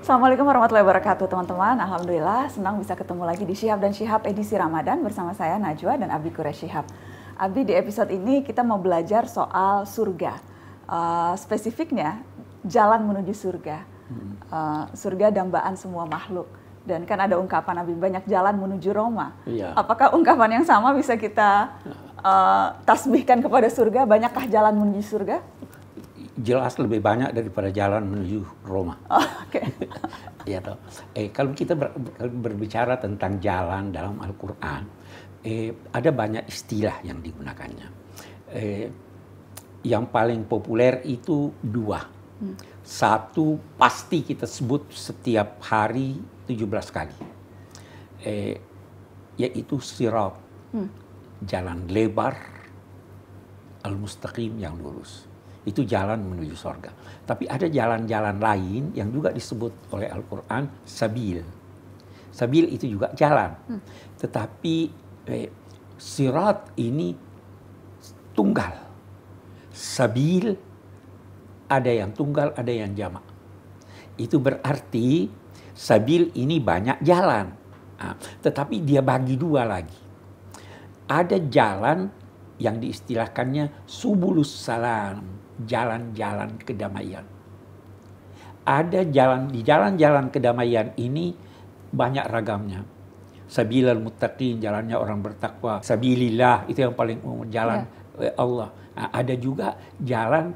Assalamualaikum warahmatullahi wabarakatuh teman-teman. Alhamdulillah senang bisa ketemu lagi di Syihab dan Syihab edisi Ramadan bersama saya Najwa dan Abi Quraish Syihab. Abi, di episode ini kita mau belajar soal surga. Spesifiknya jalan menuju surga. Surga dambaan semua makhluk. Dan kan ada ungkapan Abi, banyak jalan menuju Roma. Iya. Apakah ungkapan yang sama bisa kita tasbihkan kepada surga? Banyakkah jalan menuju surga? Jelas lebih banyak daripada jalan menuju Roma. Oh, oke. Ya toh. Kalau kita berbicara tentang jalan dalam Al-Quran, ada banyak istilah yang digunakannya. Yang paling populer itu dua. Satu pasti kita sebut setiap hari 17 kali, yaitu sirat, jalan lebar, al-mustaqim yang lurus. Itu jalan menuju sorga. Tapi ada jalan-jalan lain yang juga disebut oleh Al-Quran sabil. Sabil itu juga jalan. Tetapi sirat ini tunggal. Sabil ada yang tunggal, ada yang jamak. Itu berarti sabil ini banyak jalan. Tetapi dia bagi dua lagi. Ada jalan yang diistilahkannya subulus salam, jalan-jalan kedamaian. Ada jalan, di jalan-jalan kedamaian ini banyak ragamnya. Sabilal muttaqin, jalannya orang bertakwa. Sabilillah, itu yang paling umum, jalan Allah. Nah, ada juga jalan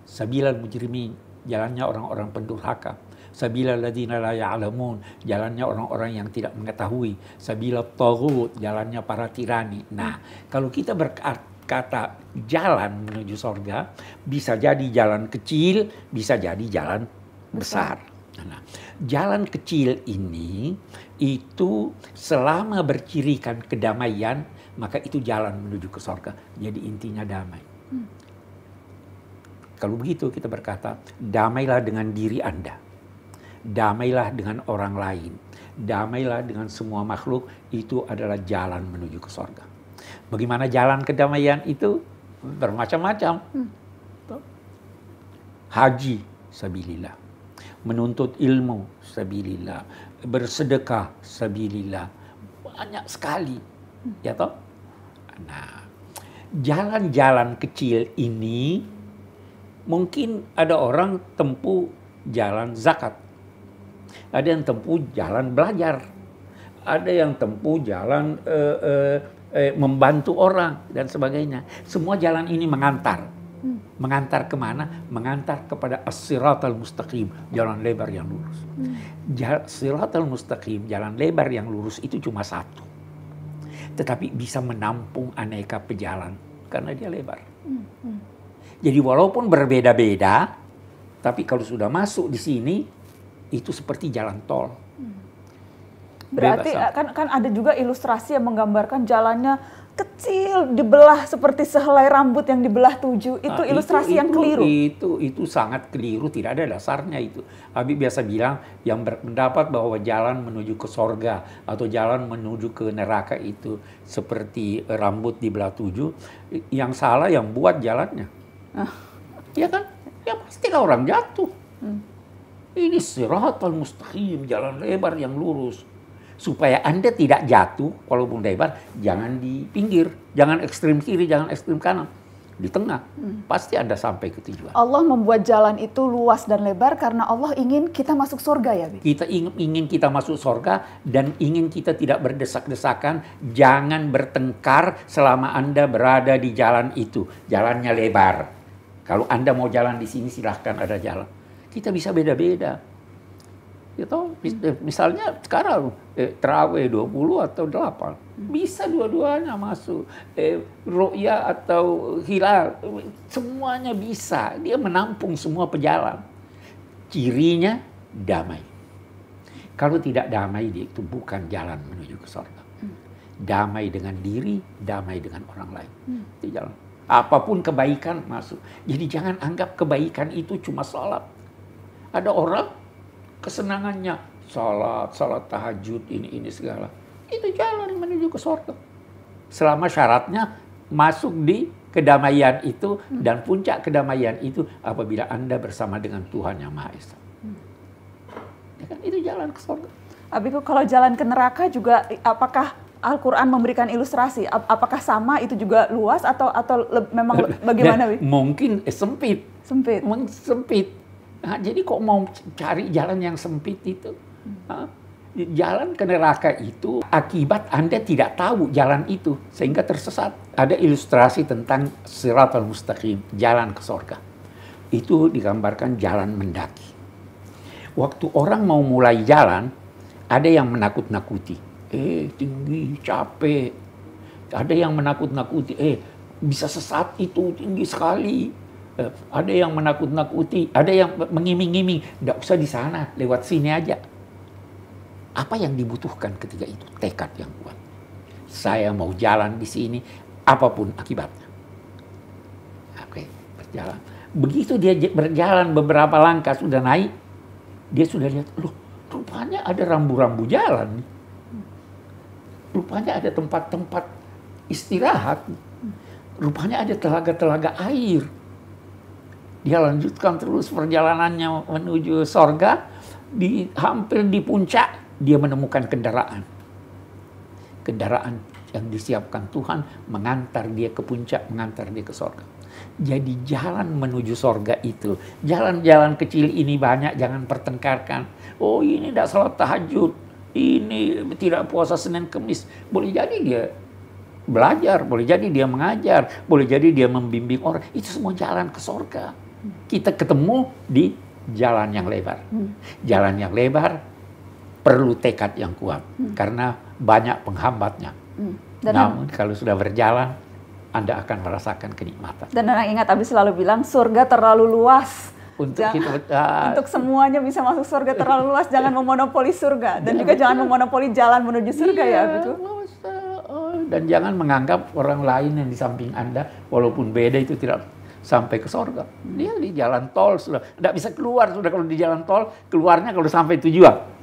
sabilal mujrimin, jalannya orang-orang pendurhaka. Sabilal ladzina la ya'lamun, jalannya orang-orang yang tidak mengetahui. Sabilat taghut, jalannya para tirani. Nah, kalau kita berkata jalan menuju sorga, bisa jadi jalan kecil, bisa jadi jalan besar. Nah, jalan kecil ini itu selama bercirikan kedamaian, maka itu jalan menuju ke sorga. Jadi intinya damai. Kalau begitu kita berkata, damailah dengan diri Anda. Damailah dengan orang lain. Damailah dengan semua makhluk. Itu adalah jalan menuju ke sorga. Bagaimana jalan kedamaian itu? Bermacam-macam. Haji, sabilillah. Menuntut ilmu, sabilillah. Bersedekah, sabilillah. Banyak sekali. Ya toh? Nah, jalan-jalan kecil ini mungkin ada orang tempuh jalan zakat. Ada yang tempuh jalan belajar. Ada yang tempuh jalan membantu orang dan sebagainya. Semua jalan ini mengantar. Mengantar kemana? Mengantar kepada as-siratal mustaqim, jalan lebar yang lurus. Siratal mustaqim, jalan lebar yang lurus itu cuma satu. Tetapi bisa menampung aneka pejalan karena dia lebar. Jadi walaupun berbeda-beda, tapi kalau sudah masuk di sini, itu seperti jalan tol. Berarti kan ada juga ilustrasi yang menggambarkan jalannya kecil, dibelah seperti sehelai rambut yang dibelah 7. Itu ilustrasi yang keliru. Itu sangat keliru, tidak ada dasarnya itu. Habib biasa bilang yang berpendapat bahwa jalan menuju ke sorga atau jalan menuju ke neraka itu seperti rambut dibelah 7, yang salah yang buat jalannya. Ya kan? Ya pastilah orang jatuh. Ini siratal mustaqim, jalan lebar yang lurus. Supaya Anda tidak jatuh, walaupun lebar, jangan di pinggir. Jangan ekstrim kiri, jangan ekstrim kanan. Di tengah, pasti Anda sampai ke tujuan. Allah membuat jalan itu luas dan lebar karena Allah ingin kita masuk surga ya, Bi? Kita ingin kita masuk surga dan ingin kita tidak berdesak-desakan. Jangan bertengkar selama Anda berada di jalan itu. Jalannya lebar. Kalau Anda mau jalan di sini, silahkan ada jalan. Kita bisa beda-beda. Gitu. Misalnya sekarang terawih 20 atau 8. Bisa dua-duanya masuk. Ru'ya atau hilal. Semuanya bisa. Dia menampung semua pejalan. Cirinya damai. Kalau tidak damai, dia itu bukan jalan menuju ke surga. Damai dengan diri, damai dengan orang lain. Itu jalan. Apapun kebaikan masuk. Jadi jangan anggap kebaikan itu cuma sholat. Ada orang kesenangannya salat tahajud ini segala. Itu jalan menuju ke surga. Selama syaratnya masuk di kedamaian itu dan puncak kedamaian itu apabila Anda bersama dengan Tuhan Yang Maha Esa. Ya kan? Itu jalan ke surga. Abiku, kalau jalan ke neraka juga, apakah Al-Quran memberikan ilustrasi? Apakah sama, itu juga luas atau memang bagaimana, Wi? Mungkin sempit. Sempit. Sempit. Nah, jadi kok mau cari jalan yang sempit itu? Jalan ke neraka itu akibat Anda tidak tahu jalan itu sehingga tersesat. Ada ilustrasi tentang Shiratal Mustaqim, jalan ke surga. Itu digambarkan jalan mendaki. Waktu orang mau mulai jalan, ada yang menakut-nakuti. Tinggi, capek. Ada yang menakut-nakuti. Bisa sesat itu, tinggi sekali. Ada yang menakut-nakuti. Ada yang mengiming-iming. Nggak usah di sana, lewat sini aja. Apa yang dibutuhkan ketika itu? Tekad yang kuat. Saya mau jalan di sini, apapun akibatnya. Oke, berjalan. Begitu dia berjalan beberapa langkah sudah naik, dia sudah lihat, loh, rupanya ada rambu-rambu jalan. Rupanya ada tempat-tempat istirahat. Rupanya ada telaga-telaga air. Dia lanjutkan terus perjalanannya menuju sorga. Hampir di puncak, dia menemukan kendaraan. Kendaraan yang disiapkan Tuhan mengantar dia ke puncak, mengantar dia ke sorga. Jadi jalan menuju sorga itu, jalan-jalan kecil ini banyak, jangan pertengkarkan. Oh, ini tidak salat tahajud, ini tidak puasa Senin Kemis. Boleh jadi dia belajar, boleh jadi dia mengajar, boleh jadi dia membimbing orang. Itu semua jalan ke sorga. Kita ketemu di jalan yang lebar. Jalan yang lebar perlu tekad yang kuat karena banyak penghambatnya. Namun kalau sudah berjalan, Anda akan merasakan kenikmatan. Dan ingat, Abi selalu bilang surga terlalu luas. Untuk semuanya bisa masuk surga terlalu luas, jangan memonopoli surga. Dan juga jangan memonopoli jalan menuju surga, ya Abi. Dan jangan menganggap orang lain yang di samping Anda, walaupun beda, itu tidak sampai ke surga. Dia di jalan tol sudah, tidak bisa keluar sudah kalau di jalan tol, keluarnya kalau sampai tujuan.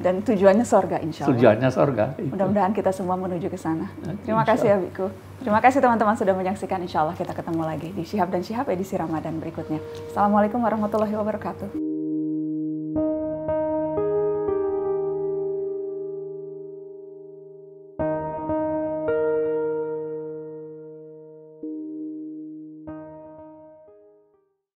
Dan tujuannya surga, insya Allah. Tujuannya surga. Mudah-mudahan kita semua menuju ke sana. Terima kasih, Abiku. Terima kasih teman-teman sudah menyaksikan. Insya Allah kita ketemu lagi di Syihab dan Syihab edisi Ramadan berikutnya. Assalamualaikum warahmatullahi wabarakatuh.